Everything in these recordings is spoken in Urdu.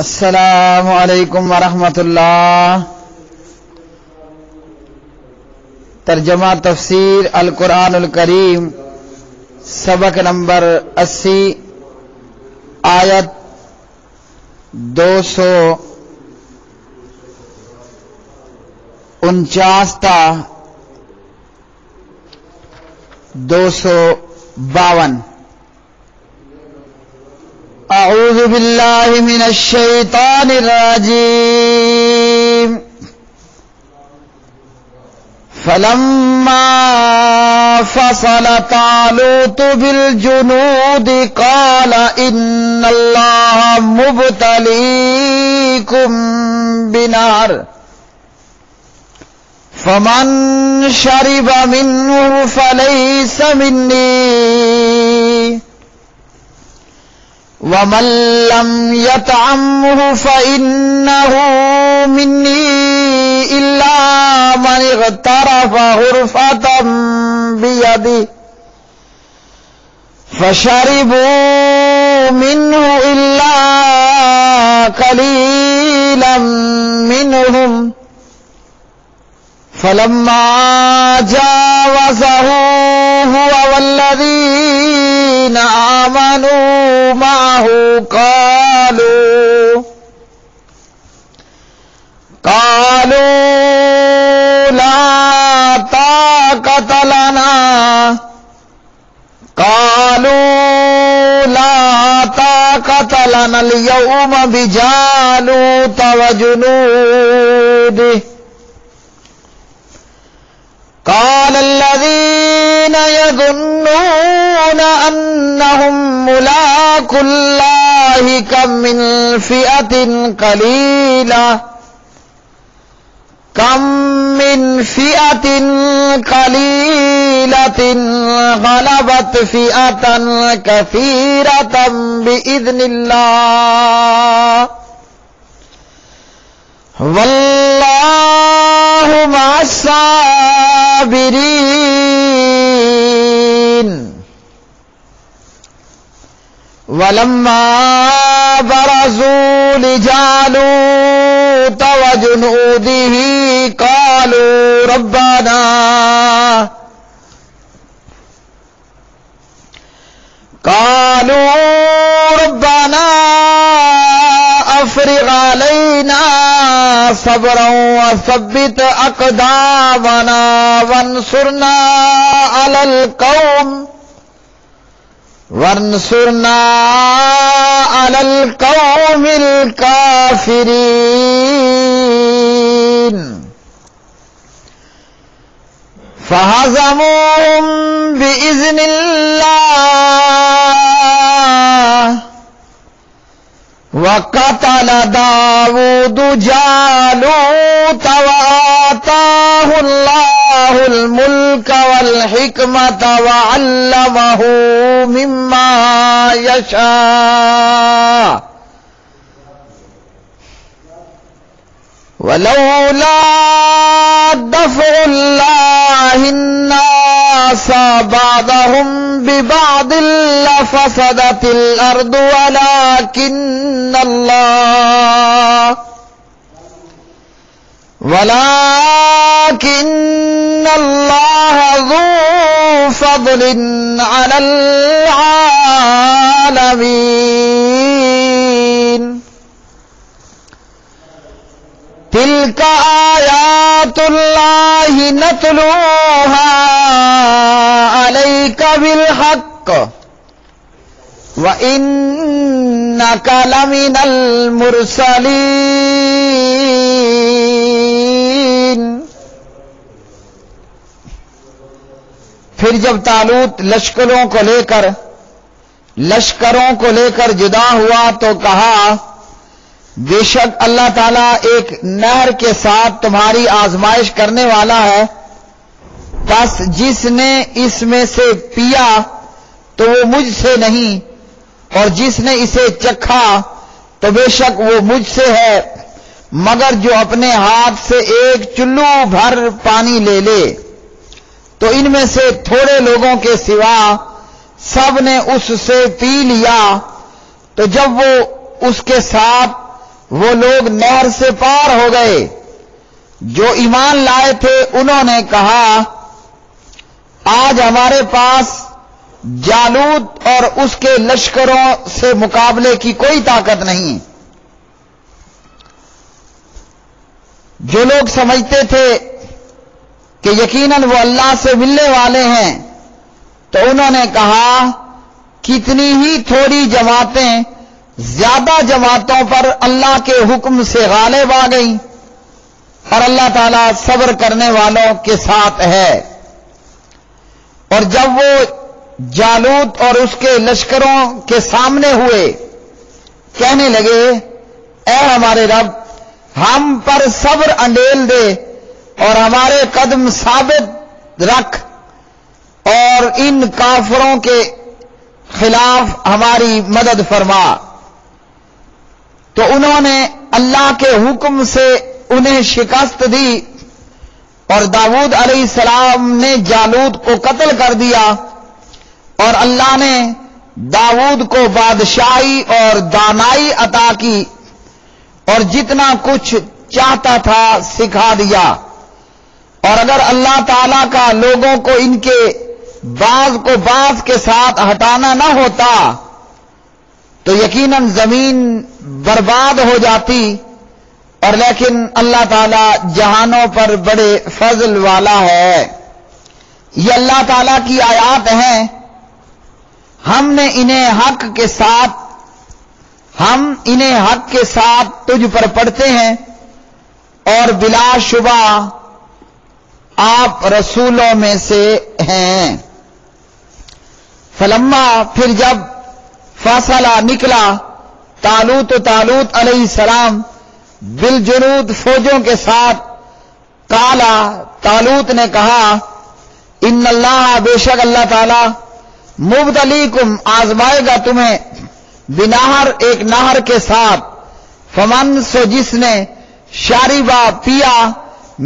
السلام علیکم ورحمۃ اللہ۔ ترجمہ تفسیر القرآن الکریم، سبق نمبر 80، آیت 249 تا 252۔ اعوذ باللہ من الشیطان الرجیم۔ فلما فصل طالوت بالجنود قال ان اللہ مبتلیکم بنار فمن شرب منه فلیس منی ومن لم يطعمه فإنه مني إلا من اغترف غرفة بيده فشربوا منه إلا قليلا منهم فلما جاوزه هو والذين آمنوا معه قالوا لا طاقة لنا اليوم بجالوت وجنوده قال الذين يظنون أنهم ملاقو الله كم من فئة قليلة غلبت فئة كثيرة بإذن الله والله مع الصابرين۔ ولما برزوا لجالوت وجنوده قالوا ربنا افرغ علينا صبرا وثبت اقدامنا وانصرنا على القوم الكافرين فهزموهم بإذن الله وقتل داود جالوت وآتاه الله الملك والحكمة وعلمه مما يشاء ولولا دفع الله الناس بعضهم ببعض لفسدت الأرض ولكن الله ذو فضل على العالمين۔ تلك آيات الله نتلوها عليك بالحق وإنك لمن المرسلين۔ پھر جب طالوت لشکروں کو لے کر جدا ہوا تو کہا بے شک اللہ تعالیٰ ایک نہر کے ساتھ تمہاری آزمائش کرنے والا ہے، پس جس نے اس میں سے پیا تو وہ مجھ سے نہیں، اور جس نے اسے چکھا تو بے شک وہ مجھ سے ہے، مگر جو اپنے ہاتھ سے ایک چلو بھر پانی لے لے۔ تو ان میں سے تھوڑے لوگوں کے سوا سب نے اس سے پی لیا، تو جب وہ اس کے ساتھ وہ لوگ نہر سے پار ہو گئے۔ جو ایمان لائے تھے انہوں نے کہا آج ہمارے پاس جالوت اور اس کے لشکروں سے مقابلے کی کوئی طاقت نہیں۔ جو لوگ سمجھتے تھے کہ یقیناً وہ اللہ سے ملنے والے ہیں تو انہوں نے کہا کتنی ہی تھوڑی جماعتیں زیادہ جماعتوں پر اللہ کے حکم سے غالب آ گئیں، اور اللہ تعالیٰ صبر کرنے والوں کے ساتھ ہے۔ اور جب وہ جالوت اور اس کے لشکروں کے سامنے ہوئے، کہنے لگے اے ہمارے رب، ہم پر صبر انڈیل دے اور ہمارے قدم ثابت رکھ اور ان کافروں کے خلاف ہماری مدد فرما۔ تو انہوں نے اللہ کے حکم سے انہیں شکست دی، اور داؤد علیہ السلام نے جالوت کو قتل کر دیا، اور اللہ نے داؤد کو بادشاہی اور دانائی عطا کی، اور جتنا کچھ چاہتا تھا سکھا دیا۔ اور اگر اللہ تعالیٰ کا لوگوں کو ان کے بعض کو بعض کے ساتھ ہٹانا نہ ہوتا تو یقیناً زمین برباد ہو جاتی، اور لیکن اللہ تعالیٰ جہانوں پر بڑے فضل والا ہے۔ یہ اللہ تعالیٰ کی آیات ہیں، ہم انہیں حق کے ساتھ تجھ پر پڑھتے ہیں، اور بلا شبہ آپ رسولوں میں سے ہیں۔ فلما پھر جب فاصلہ نکلا طالوت علیہ السلام بالجنود فوجوں کے ساتھ، قالا طالوت نے کہا ان اللہ بے شک اللہ تعالی مبتلیکم آزمائے گا تمہیں بنہر ایک نہر کے ساتھ، فمن سو جس نے شاربا پیا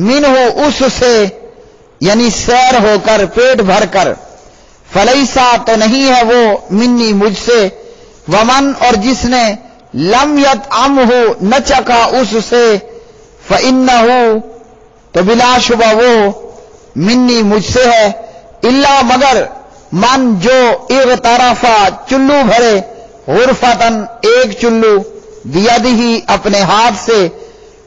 منہ اس سے یعنی سیر ہو کر پیٹ بھر کر، فلیسا تو نہیں ہے وہ منی مجھ سے، ومن اور جس نے لم یطعمہ نہ چکا اس سے، فإنہ تو بلا شبہ وہ منی مجھ سے ہے، الا مگر من جو اغترفا چلو بھرے، غرفتن ایک چلو، بیدہ اپنے ہاتھ سے،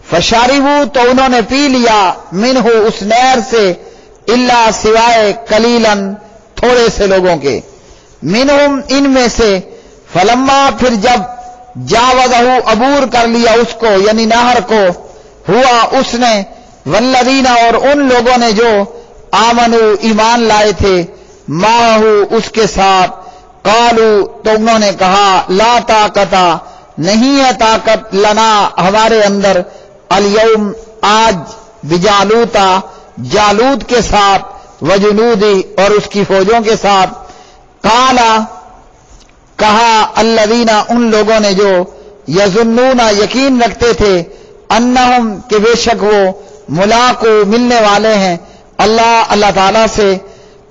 فشاربو تو انہوں نے پی لیا، منہ اس نہر سے، الا سوائے قلیلاً تھوڑے سے لوگوں کے، منہم ان میں سے، فلما پھر جب جاوزہ عبور کر لیا اس کو یعنی نہر کو، ہوا اس نے والذین اور ان لوگوں نے جو آمنو ایمان لائے تھے، ماہو اس کے ساتھ، قالو تو انہوں نے کہا لا طاقت نہیں ہے طاقت لنا ہمارے اندر، الیوم آج، بجالوتا جالوت کے ساتھ، وجنودی اور اس کی فوجوں کے ساتھ، قالا کہا الذین ان لوگوں نے جو یظنون یقین رکھتے تھے، انہم کہ بے شک وہ ملاقو ملنے والے ہیں اللہ تعالی سے،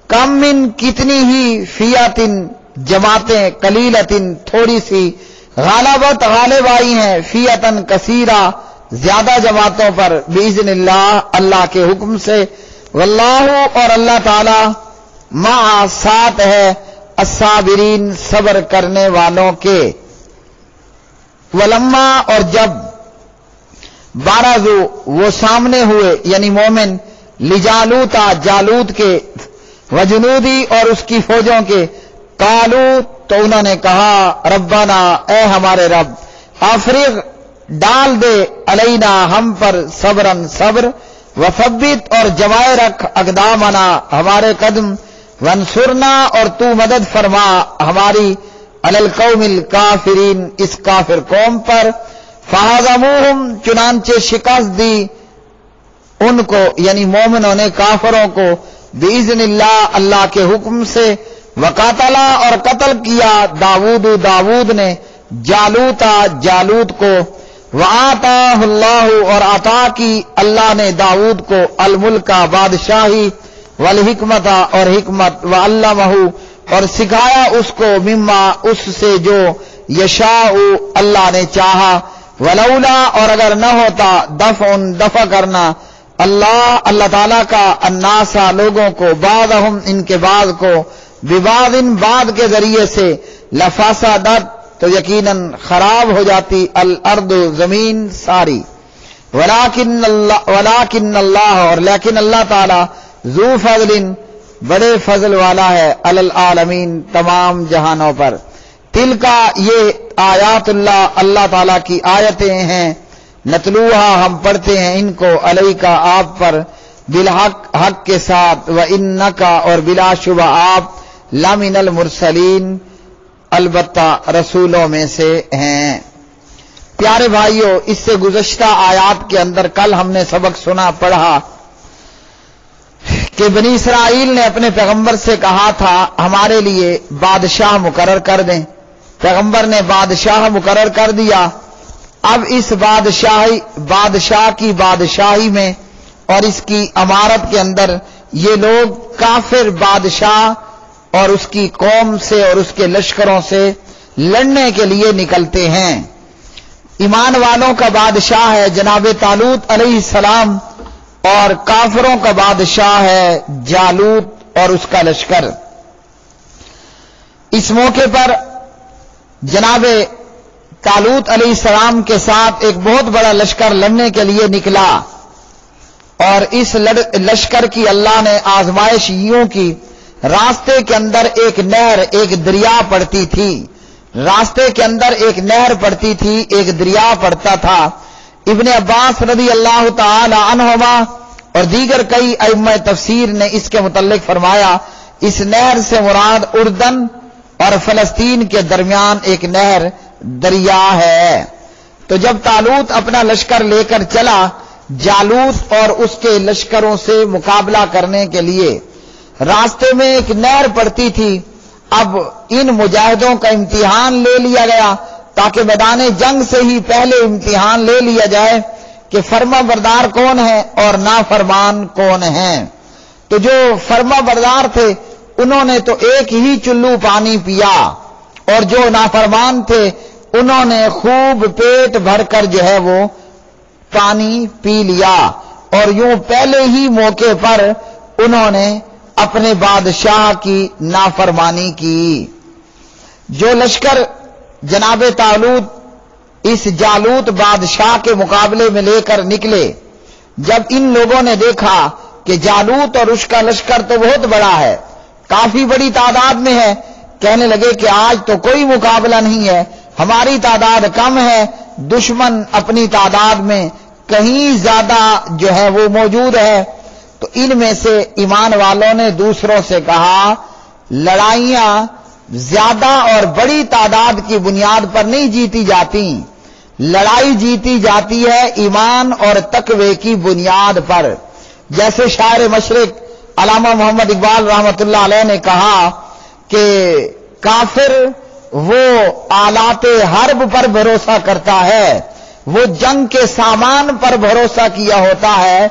کم من کتنی ہی فیاتن جماعتیں، قلیلتن تھوڑی سی، غالبت غالب آئی ہیں، فیاتن کثیرہ زیادہ جماعتوں پر، باذن اللہ کے حکم سے، واللہ اور اللہ تعالی مع ساتھ ہے، الصابرین صبر کرنے والوں کے۔ ولما اور جب بارزو وہ سامنے ہوئے یعنی مومن، لجالوتا جالوت کے، وجنودی اور اس کی فوجوں کے، قالو تو انہوں نے کہا ربنا اے ہمارے رب، افرغ ڈال دے علینا ہم پر صبرن صبر، وثبت اور جمائے رکھ اقدامنا ہمارے قدم، وانصرنا اور تو مدد فرما ہماری، علی القوم الکافرین اس کافر قوم پر، فہزموہم چنانچہ شکست دی ان کو یعنی مومنوں نے کافروں کو، باذن اللہ کے حکم سے، وقاتلا اور قتل کیا داؤد نے جالوت کو، وآتاہ اللہ اور عطا کی اللہ نے داؤد کو، الملک بادشاہی، والحکمت اور حکمت، وعلمہ اور سکھایا اس کو، مما اس سے جو یشاء اللہ نے چاہا، ولولا اور اگر نہ ہوتا دفع کرنا اللہ تعالیٰ کا الناسا لوگوں کو بعضہم ان کے بعض کو ببعض بعض کے ذریعے سے لفسدت تو یقیناً خراب ہو جاتی الارض زمین ساری ولیکن اللہ اور لیکن اللہ تعالیٰ ذو فضل بڑے فضل والا ہے علی العالمین تمام جہانوں پر تل کا یہ آیات اللہ تعالیٰ کی آیتیں ہیں نتلوہا ہم پڑھتے ہیں ان کو علیکا آپ پر بالحق حق کے ساتھ وانکا اور بلا شبہ آپ لمن المرسلین البتہ رسولوں میں سے ہیں۔ پیارے بھائیوں، اس سے گزشتہ آیات کے اندر کل ہم نے سبق سنا پڑھا کہ بنی اسرائیل نے اپنے پیغمبر سے کہا تھا ہمارے لیے بادشاہ مقرر کر دیں، پیغمبر نے بادشاہ مقرر کر دیا۔ اب اس بادشاہ کی بادشاہی میں اور اس کی امارت کے اندر یہ لوگ کافر بادشاہ اور اس کی قوم سے اور اس کے لشکروں سے لڑنے کے لیے نکلتے ہیں۔ ایمان والوں کا بادشاہ ہے جناب طالوت علیہ السلام اور کافروں کا بادشاہ ہے جالوت اور اس کا لشکر۔ اس موقع پر جناب طالوت علیہ السلام کے ساتھ ایک بہت بڑا لشکر لڑنے کے لیے نکلا اور اس لشکر کی اللہ نے آزمائش یوں کی، راستے کے اندر ایک نہر ایک دریا پڑتی تھی، راستے کے اندر ایک نہر پڑتی تھی، ایک دریا پڑتا تھا۔ ابن عباس رضی اللہ تعالی عنہما اور دیگر کئی ائمہ تفسیر نے اس کے متعلق فرمایا اس نہر سے مراد اردن اور فلسطین کے درمیان ایک نہر دریا ہے۔ تو جب طالوت اپنا لشکر لے کر چلا جالوت اور اس کے لشکروں سے مقابلہ کرنے کے لیے، راستے میں ایک نہر پڑتی تھی۔ اب ان مجاہدوں کا امتحان لے لیا گیا تاکہ میدان جنگ سے ہی پہلے امتحان لے لیا جائے کہ فرما بردار کون ہے اور نافرمان کون ہیں۔ تو جو فرما بردار تھے انہوں نے تو ایک ہی چلو پانی پیا اور جو نافرمان تھے انہوں نے خوب پیٹ بھر کر جو ہے وہ پانی پی لیا، اور یوں پہلے ہی موقع پر انہوں نے اپنے بادشاہ کی نافرمانی کی۔ جو لشکر جناب طالوت اس جالوت بادشاہ کے مقابلے میں لے کر نکلے، جب ان لوگوں نے دیکھا کہ جالوت اور اس کا لشکر تو بہت بڑا ہے، کافی بڑی تعداد میں ہے، کہنے لگے کہ آج تو کوئی مقابلہ نہیں ہے، ہماری تعداد کم ہے، دشمن اپنی تعداد میں کہیں زیادہ جو ہے وہ موجود ہے۔ تو ان میں سے ایمان والوں نے دوسروں سے کہا لڑائیاں زیادہ اور بڑی تعداد کی بنیاد پر نہیں جیتی جاتی، لڑائی جیتی جاتی ہے ایمان اور تقوی کی بنیاد پر۔ جیسے شاعر مشرق علامہ محمد اقبال رحمۃ اللہ علیہ نے کہا کہ کافر وہ آلات حرب پر بھروسہ کرتا ہے، وہ جنگ کے سامان پر بھروسہ کیا ہوتا ہے،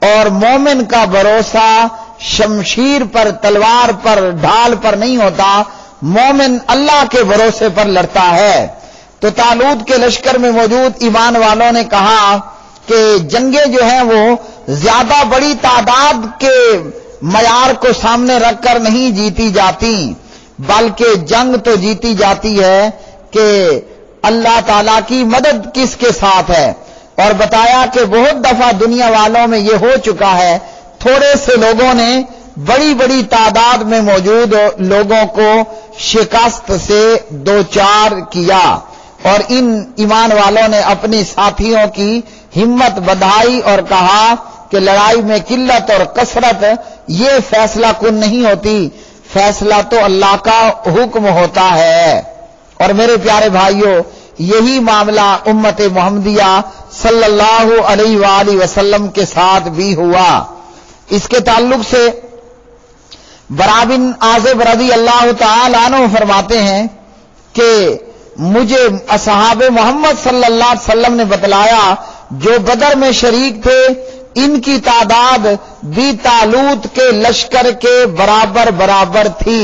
اور مومن کا بھروسہ شمشیر پر تلوار پر ڈھال پر نہیں ہوتا، مومن اللہ کے بھروسے پر لڑتا ہے۔ تو طالوت کے لشکر میں موجود ایمان والوں نے کہا کہ جنگیں جو ہیں وہ زیادہ بڑی تعداد کے معیار کو سامنے رکھ کر نہیں جیتی جاتی، بلکہ جنگ تو جیتی جاتی ہے کہ اللہ تعالیٰ کی مدد کس کے ساتھ ہے۔ اور بتایا کہ بہت دفعہ دنیا والوں میں یہ ہو چکا ہے، تھوڑے سے لوگوں نے بڑی بڑی تعداد میں موجود لوگوں کو شکست سے دوچار کیا، اور ان ایمان والوں نے اپنی ساتھیوں کی ہمت بڑھائی اور کہا کہ لڑائی میں قلت اور کثرت یہ فیصلہ کن نہیں ہوتی، فیصلہ تو اللہ کا حکم ہوتا ہے۔ اور میرے پیارے بھائیوں، یہی معاملہ امت محمدیہ صلی اللہ علیہ وآلہ وسلم کے ساتھ بھی ہوا۔ اس کے تعلق سے برا بن عازب رضی اللہ تعالی عنہ فرماتے ہیں کہ مجھے اصحاب محمد صلی اللہ علیہ وسلم نے بتلایا جو بدر میں شریک تھے ان کی تعداد بھی طالوت کے لشکر کے برابر تھی۔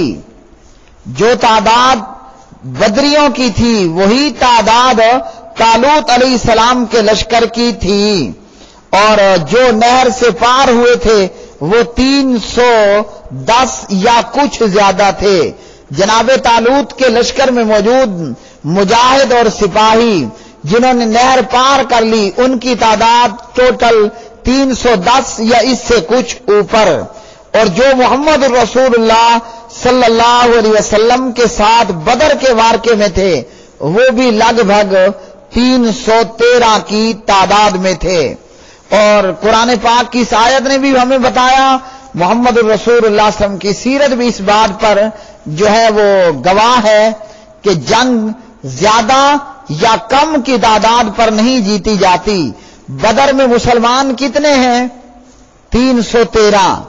جو تعداد بدریوں کی تھی وہی تعداد طالوت علیہ السلام کے لشکر کی تھی، اور جو نہر سے پار ہوئے تھے وہ 310 یا کچھ زیادہ تھے۔ جناب طالوت کے لشکر میں موجود مجاہد اور سپاہی جنہوں نے نہر پار کر لی، ان کی تعداد ٹوٹل 310 یا اس سے کچھ اوپر، اور جو محمد رسول اللہ صلی اللہ علیہ وسلم کے ساتھ بدر کے وارکے میں تھے وہ بھی لگ بھگ 313 کی تعداد میں تھے۔ اور قرآن پاک کی اس آیت نے بھی ہمیں بتایا، محمد رسول اللہ صلی اللہ علیہ وسلم کی سیرت بھی اس بات پر جو ہے وہ گواہ ہے کہ جنگ زیادہ یا کم کی تعداد پر نہیں جیتی جاتی۔ بدر میں مسلمان کتنے ہیں؟ 313۔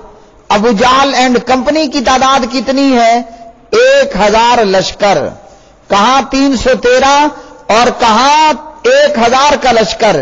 ابو جہل اینڈ کمپنی کی تعداد کتنی ہے؟ 1000 لشکر۔ کہاں 313 اور کہاں 1000 کا لشکر؟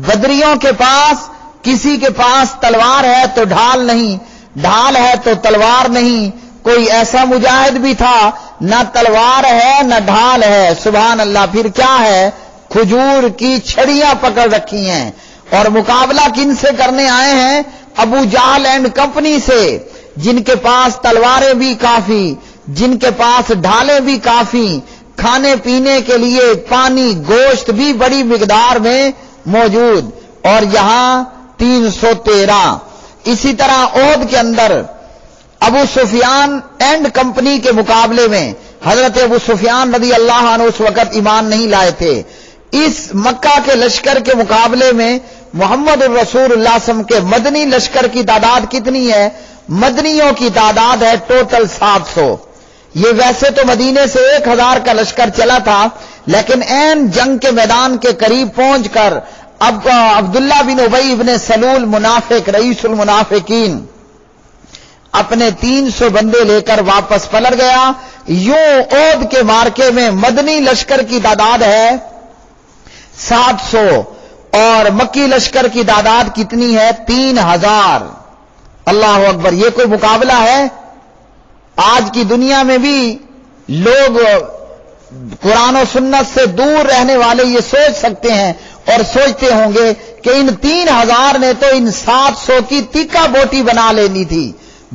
بدریوں کے پاس کسی کے پاس تلوار ہے تو ڈھال نہیں، ڈھال ہے تو تلوار نہیں۔ کوئی ایسا مجاہد بھی تھا نہ تلوار ہے نہ ڈھال ہے، سبحان اللہ، پھر کیا ہے؟ کھجور کی چھڑیاں پکڑ رکھی ہیں۔ اور مقابلہ کن سے کرنے آئے ہیں؟ ابو جہل اینڈ کمپنی سے، جن کے پاس تلواریں بھی کافی، جن کے پاس ڈھالیں بھی کافی، کھانے پینے کے لیے پانی گوشت بھی بڑی مقدار میں موجود، اور یہاں 313۔ اسی طرح احد کے اندر ابو سفیان اینڈ کمپنی کے مقابلے میں حضرت ابو سفیان رضی اللہ عنہ اس وقت ایمان نہیں لائے تھے۔ اس مکہ کے لشکر کے مقابلے میں محمد الرسول اللہ صلی اللہ علیہ وسلم کے مدنی لشکر کی تعداد کتنی ہے؟ مدنیوں کی تعداد ہے ٹوٹل 700۔ یہ ویسے تو مدینے سے 1000 کا لشکر چلا تھا، لیکن عین جنگ کے میدان کے قریب پہنچ کر اب عبداللہ بن ابی بن سلول منافق رئیس المنافقین اپنے 300 بندے لے کر واپس پلٹ گیا۔ یوں احد کے مارکے میں مدنی لشکر کی تعداد ہے 700، اور مکی لشکر کی تعداد کتنی ہے؟ 3000۔ اللہ اکبر! یہ کوئی مقابلہ ہے؟ آج کی دنیا میں بھی لوگ قرآن و سنت سے دور رہنے والے یہ سوچ سکتے ہیں اور سوچتے ہوں گے کہ ان 3000 نے تو ان 700 کی تیکا بوٹی بنا لینی تھی،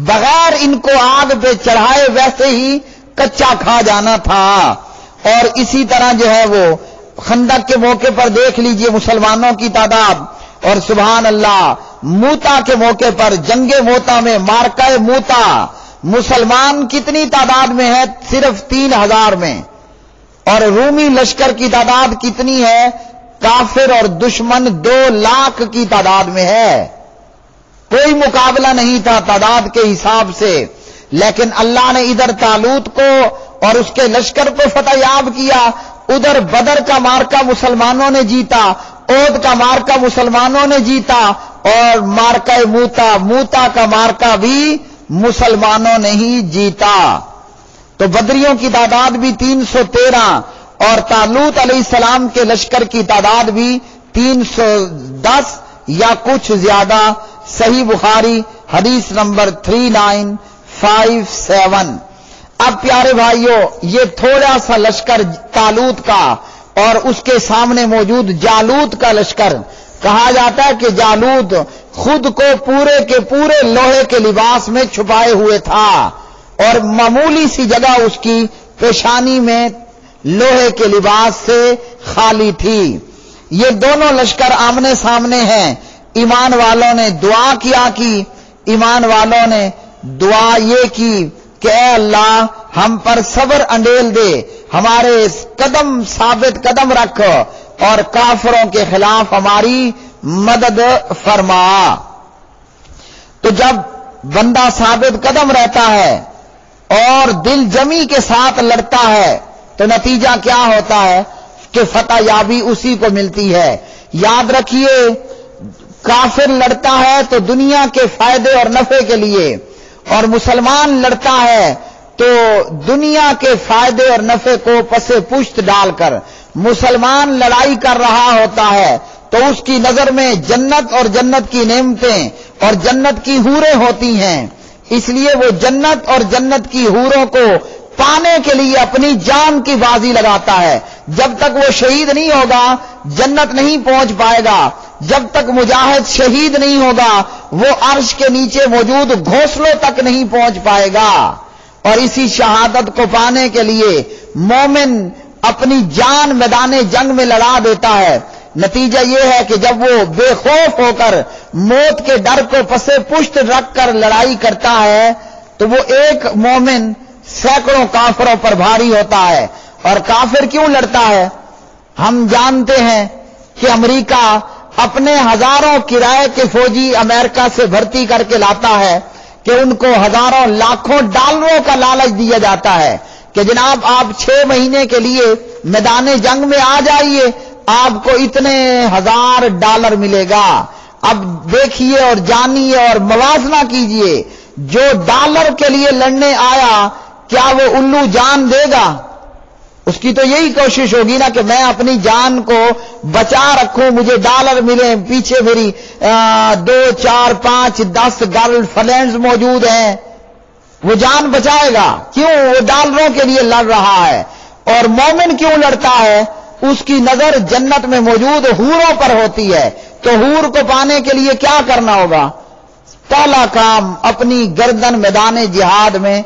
بغیر ان کو آگ پہ چڑھائے ویسے ہی کچا کھا جانا تھا۔ اور اسی طرح جو ہے وہ خندق کے موقع پر دیکھ لیجئے مسلمانوں کی تعداد، اور سبحان اللہ موتا کے موقع پر جنگ موتا میں مارکہ موتا مسلمان کتنی تعداد میں ہے؟ صرف 3000 میں۔ اور رومی لشکر کی تعداد کتنی ہے؟ کافر اور دشمن 2 لاکھ کی تعداد میں ہے۔ کوئی مقابلہ نہیں تھا تعداد کے حساب سے، لیکن اللہ نے ادھر طالوت کو اور اس کے لشکر کو فتح یاب کیا، ادھر بدر کا مارکہ مسلمانوں نے جیتا، احد کا مارکہ مسلمانوں نے جیتا، اور مارکہ موتا کا مارکہ بھی مسلمانوں نے ہی جیتا۔ تو بدریوں کی تعداد بھی 313 اور طالوت علیہ السلام کے لشکر کی تعداد بھی 310 یا کچھ زیادہ۔ صحیح بخاری حدیث نمبر 3957۔ اب پیارے بھائیوں، یہ تھوڑا سا لشکر طالوت کا اور اس کے سامنے موجود جالوت کا لشکر، کہا جاتا ہے کہ جالوت خود کو پورے کے پورے لوہے کے لباس میں چھپائے ہوئے تھا، اور معمولی سی جگہ اس کی پیشانی میں لوہے کے لباس سے خالی تھی۔ یہ دونوں لشکر آمنے سامنے ہیں۔ ایمان والوں نے دعا کیا کی، ایمان والوں نے دعا یہ کی کہ اے اللہ ہم پر صبر انڈیل دے، ہمارے قدم ثابت قدم رکھ، اور کافروں کے خلاف ہماری مدد فرما۔ تو جب بندہ ثابت قدم رہتا ہے اور دل جمی کے ساتھ لڑتا ہے تو نتیجہ کیا ہوتا ہے کہ فتح یابی اسی کو ملتی ہے۔ یاد رکھیے، کافر لڑتا ہے تو دنیا کے فائدے اور نفع کے لیے، اور مسلمان لڑتا ہے تو دنیا کے فائدے اور نفع کو پس پشت ڈال کر مسلمان لڑائی کر رہا ہوتا ہے تو اس کی نظر میں جنت اور جنت کی نعمتیں اور جنت کی حوریں ہوتی ہیں، اس لیے وہ جنت اور جنت کی حوروں کو پانے کے لیے اپنی جان کی بازی لگاتا ہے۔ جب تک وہ شہید نہیں ہوگا جنت نہیں پہنچ پائے گا، جب تک مجاہد شہید نہیں ہوگا وہ عرش کے نیچے موجود گھونسلوں تک نہیں پہنچ پائے گا۔ اور اسی شہادت کو پانے کے لیے مومن اپنی جان میدان جنگ میں لڑا دیتا ہے۔ نتیجہ یہ ہے کہ جب وہ بے خوف ہو کر موت کے ڈر کو پسے پشت رکھ کر لڑائی کرتا ہے تو وہ ایک مومن سینکڑوں کافروں پر بھاری ہوتا ہے۔ اور کافر کیوں لڑتا ہے؟ ہم جانتے ہیں کہ امریکہ اپنے ہزاروں کرائے کے فوجی امریکہ سے بھرتی کر کے لاتا ہے کہ ان کو ہزاروں لاکھوں ڈالروں کا لالچ دیا جاتا ہے کہ جناب آپ 6 مہینے کے لیے میدان جنگ میں آ جائیے، آپ کو اتنے $1000 ملے گا۔ اب دیکھیے اور جانیے اور موازنہ کیجئے، جو ڈالر کے لیے لڑنے آیا کیا وہ الو جان دے گا؟ اس کی تو یہی کوشش ہوگی نا کہ میں اپنی جان کو بچا رکھوں، مجھے ڈالر ملیں، پیچھے میری 2 4 5 10 گرل فرینڈز موجود ہیں، وہ جان بچائے گا۔ کیوں؟ وہ ڈالروں کے لیے لڑ رہا ہے۔ اور مومن کیوں لڑتا ہے؟ اس کی نظر جنت میں موجود حوروں پر ہوتی ہے۔ تو حور کو پانے کے لیے کیا کرنا ہوگا؟ پہلا کام اپنی گردن میدان جہاد میں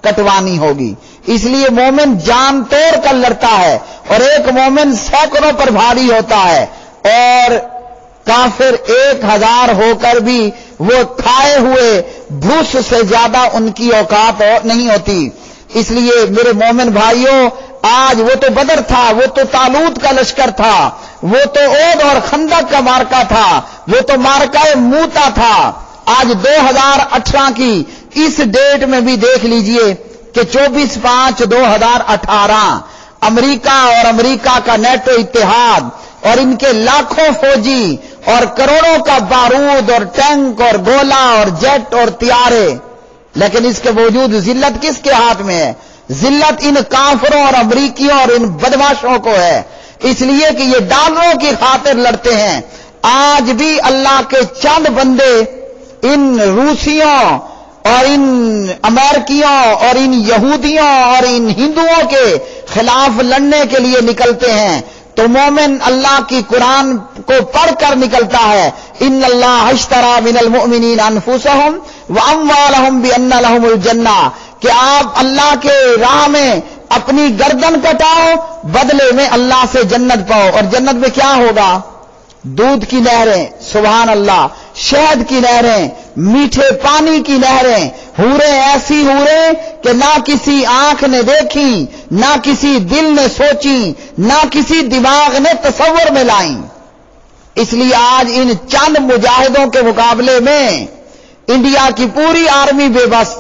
کٹوانی ہوگی۔ اس لیے مومن جان توڑ کر لڑتا ہے، اور ایک مومن سینکڑوں پر بھاری ہوتا ہے، اور کافر 1000 ہو کر بھی وہ کھائے ہوئے بھوس سے زیادہ ان کی اوقات نہیں ہوتی۔ اس لیے میرے مومن بھائیوں، آج وہ تو بدر تھا، وہ تو طالوت کا لشکر تھا، وہ تو احد اور خندق کا مارکا تھا، وہ تو مارکہ موتا تھا۔ آج 2018 کی اس ڈیٹ میں بھی دیکھ لیجئے کہ 24/5/2018 امریکہ اور امریکہ کا نیٹو اتحاد اور ان کے لاکھوں فوجی اور کروڑوں کا بارود اور ٹینک اور گولہ اور جیٹ اور طیارے، لیکن اس کے باوجود ذلت کس کے ہاتھ میں ہے؟ ذلت ان کافروں اور امریکیوں اور ان بدماشوں کو ہے، اس لیے کہ یہ ڈالروں کی خاطر لڑتے ہیں۔ آج بھی اللہ کے چند بندے ان روسیوں اور ان امریکیوں اور ان یہودیوں اور ان ہندوؤں کے خلاف لڑنے کے لیے نکلتے ہیں تو مومن اللہ کی قرآن کو پڑھ کر نکلتا ہے۔ ان اللہ اشتری من المؤمنین انفسهم واموالهم بان لهم الجنہ، کہ آپ اللہ کے راہ میں اپنی گردن کٹاؤ، بدلے میں اللہ سے جنت پاؤ۔ اور جنت میں کیا ہوگا؟ دودھ کی نہریں، سبحان اللہ، شہد کی نہریں، میٹھے پانی کی نہریں، حوریں ایسی حوریں کہ نہ کسی آنکھ نے دیکھی، نہ کسی دل نے سوچی، نہ کسی دماغ نے تصور میں لائیں۔ اس لیے آج ان چند مجاہدوں کے مقابلے میں انڈیا کی پوری آرمی بے بس،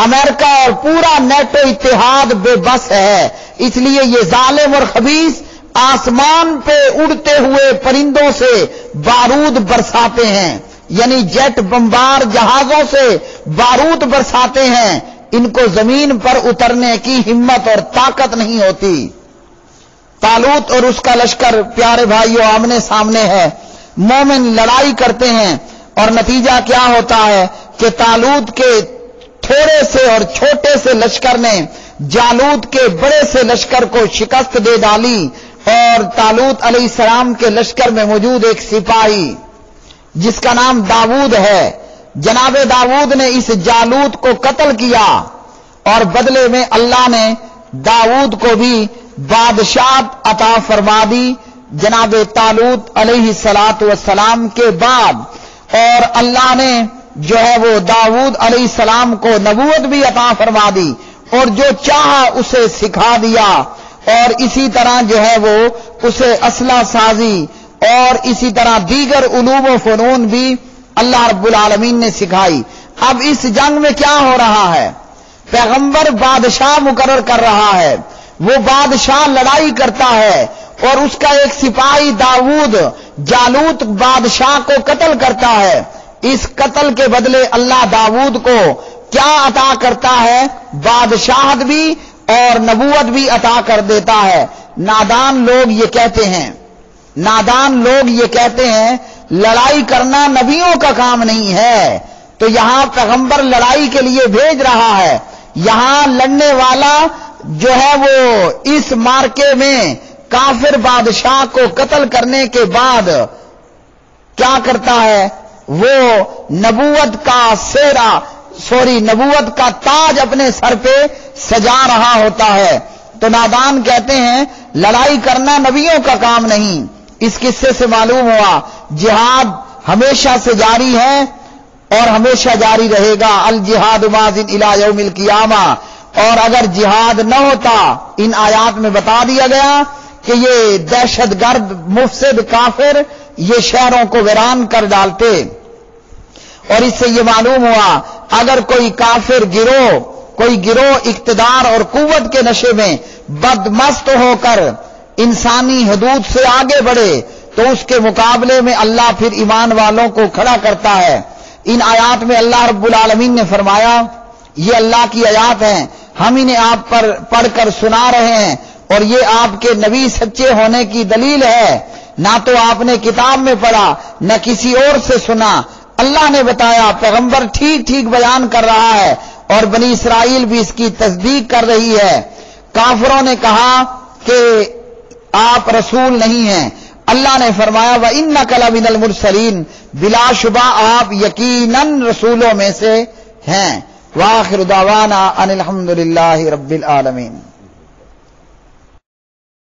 امریکہ اور پورا نیٹو اتحاد بے بس ہے۔ اس لیے یہ ظالم اور خبیث آسمان پہ اڑتے ہوئے پرندوں سے بارود برساتے ہیں، یعنی جیٹ بمبار جہازوں سے بارود برساتے ہیں، ان کو زمین پر اترنے کی ہمت اور طاقت نہیں ہوتی۔ طالوت اور اس کا لشکر پیارے بھائیوں آمنے سامنے ہے، مومن لڑائی کرتے ہیں، اور نتیجہ کیا ہوتا ہے کہ طالوت کے تھوڑے سے اور چھوٹے سے لشکر نے جالوت کے بڑے سے لشکر کو شکست دے ڈالی، اور طالوت علیہ السلام کے لشکر میں موجود ایک سپاہی جس کا نام داؤد ہے، جناب داؤد نے اس جالوت کو قتل کیا، اور بدلے میں اللہ نے داؤد کو بھی بادشاہت عطا فرما دی جناب طالوت علیہ السلام کے بعد۔ اور اللہ نے جو ہے وہ داؤد علیہ السلام کو نبوت بھی عطا فرما دی، اور جو چاہا اسے سکھا دیا، اور اسی طرح جو ہے وہ اسے اسلحہ سازی اور اسی طرح دیگر علوم و فنون بھی اللہ رب العالمین نے سکھائی۔ اب اس جنگ میں کیا ہو رہا ہے؟ پیغمبر بادشاہ مقرر کر رہا ہے، وہ بادشاہ لڑائی کرتا ہے، اور اس کا ایک سپاہی داؤد جالوت بادشاہ کو قتل کرتا ہے۔ اس قتل کے بدلے اللہ داؤد کو کیا عطا کرتا ہے؟ بادشاہت بھی اور نبوت بھی عطا کر دیتا ہے۔ نادان لوگ یہ کہتے ہیں لڑائی کرنا نبیوں کا کام نہیں ہے، تو یہاں پیغمبر لڑائی کے لیے بھیج رہا ہے، یہاں لڑنے والا جو ہے وہ اس مارکے میں کافر بادشاہ کو قتل کرنے کے بعد کیا کرتا ہے؟ وہ نبوت کا تاج اپنے سر پہ سجا رہا ہوتا ہے۔ تو نادان کہتے ہیں لڑائی کرنا نبیوں کا کام نہیں۔ اس قصے سے معلوم ہوا جہاد ہمیشہ سے جاری ہے اور ہمیشہ جاری رہے گا۔ الجہاد ماضٍ الی یوم القیامہ۔ اور اگر جہاد نہ ہوتا، ان آیات میں بتا دیا گیا کہ یہ دہشت گرد مفسد کافر یہ شہروں کو ویران کر ڈالتے۔ اور اس سے یہ معلوم ہوا اگر کوئی کافر گروہ اقتدار اور قوت کے نشے میں بدمست ہو کر انسانی حدود سے آگے بڑھے تو اس کے مقابلے میں اللہ پھر ایمان والوں کو کھڑا کرتا ہے۔ ان آیات میں اللہ رب العالمین نے فرمایا یہ اللہ کی آیات ہیں، ہم انہیں آپ پر پڑھ کر سنا رہے ہیں اور یہ آپ کے نبی سچے ہونے کی دلیل ہے۔ نہ تو آپ نے کتاب میں پڑھا نہ کسی اور سے سنا، اللہ نے بتایا، پیغمبر ٹھیک ٹھیک بیان کر رہا ہے اور بنی اسرائیل بھی اس کی تصدیق کر رہی ہے۔ کافروں نے کہا کہ آپ رسول نہیں ہیں، اللہ نے فرمایا وَإِنَّكَ لَمِنَ الْمُرْسَلِينَ، بلا شبہ آپ یقیناً رسولوں میں سے ہیں۔ وآخر دعوانا ان الحمد للہ رب العالمین۔